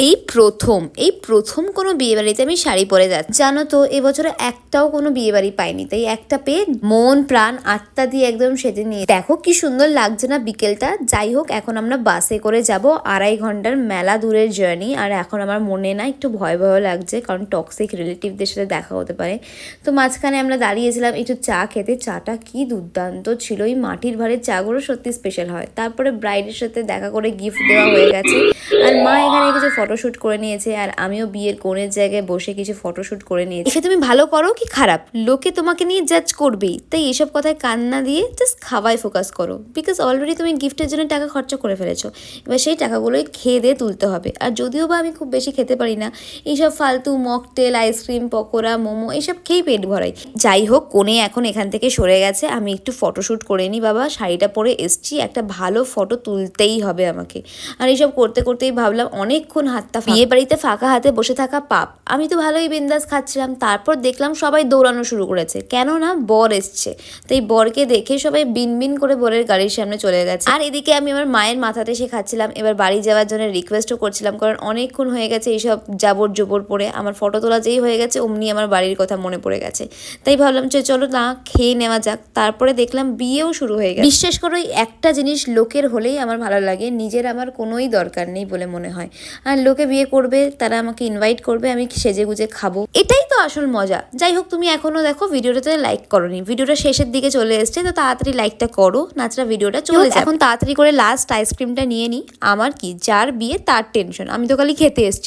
এই প্রথম কোনো বিয়েবাড়িতে আমি শাড়ি পরে যাচ্ছি। জানো তো এবছরে একটাও কোনো বিয়েবাড়ি পাইনি, তাই একটা পেয়ে মন প্রাণ আত্মা দিয়ে একদম সেজে নিয়ে দেখো কি সুন্দর লাগছে না বিকেলটা। যাই হোক, এখন আমরা বাসে করে যাব 2.5 ঘন্টার মেলা দূরের জার্নি। আর এখন আমার মনে না একটু ভয় ভয় লাগছে, কারণ টক্সিক রিলেটিভদের সাথে দেখা হতে পারে। তো মাঝখানে আমরা দাঁড়িয়েছিলাম একটু চা খেতে। চাটা কি দুর্দান্ত ছিল, এই মাটির ভাঁড়ের চাগুলো সত্যি স্পেশাল হয়। তারপরে ব্রাইডের সাথে দেখা করে গিফট দেওয়া হয়ে গেছে, আর মা এখানে কিছু ফটোশ্যুট করে নিয়েছে, আর আমিও বিয়ের কোণের জায়গায় বসে কিছু ফটোশ্যুট করে নিয়েছি। এসে তুমি ভালো করো কি খারাপ, লোকে তোমাকে নিয়ে জাজ করবেই, তাই এসব কথায় কান না দিয়ে জাস্ট খাওয়ায় ফোকাস করো। বিকজ অলরেডি তুমি গিফটের জন্য টাকা খরচা করে ফেলেছো, এবার সেই টাকাগুলোই খেয়ে দিয়ে তুলতে হবে। আর যদিও বা আমি খুব বেশি খেতে পারি না, এইসব ফালতু মকটেল, আইসক্রিম, পকোড়া, মোমো এইসব খেয়েই পেট ভরাই। যাই হোক, কোণে এখন এখান থেকে সরে গেছে, আমি একটু ফটোশ্যুট করে নিই। বাবা শাড়িটা পরে এসছি, একটা ভালো ফটো তুলতেই হবে আমাকে। আর এইসব করতে করতেই ভাবলাম অনেকক্ষণ হাতটা, বিয়ে বাড়িতে ফাঁকা হাতে বসে থাকা পাপ। আমি তো ভালোই বিন্দাস খাচ্ছিলাম, তারপর দেখলাম সবাই দৌড়ানো শুরু করেছে, কেননা বর এসছে। তাই বরকে দেখে সবাই বিনবিন করে বরের গাড়ির সামনে চলে গেছে। আর এদিকে আমি আমার মায়ের মাথাতে সে খাচ্ছিলাম। এবার বাড়ি যাওয়ার জন্য রিকোয়েস্টও করছিলাম, কারণ অনেকক্ষণ হয়ে গেছে এইসব জাবর জোবর পরে। আমার ফটো তোলা যেই হয়ে গেছে অমনি আমার বাড়ির কথা মনে পড়ে গেছে। তাই ভাবলাম যে চলো না খেয়ে নেওয়া যাক। তারপরে দেখলাম বিয়েও শুরু হয়ে গেছে। বিশ্বাস করো, একটা জিনিস লোকের হলেই আমার ভালো লাগে, নিজের আমার কোনোই দরকার নেই বলে মনে হয়। আর লোকে বিয়ে করবে, তারা আমাকে ইনভাইট করবে, আমি সেজে গুজে খাবো, এটাই তো আসল মজা। যাই হোক, তুমি এখনো দেখো ভিডিওটাতে লাইক করোনি, ভিডিওটা শেষের দিকে চলে এসছে, তো তাড়াতাড়ি লাইকটা করো, নাচরা ভিডিওটা চলে যায়। এখন তাড়াতাড়ি করে লাস্ট আইসক্রিমটা নিয়ে নিই। আমার কি, যার বিয়ে তার টেনশন, আমি তো খালি খেতে এসছি।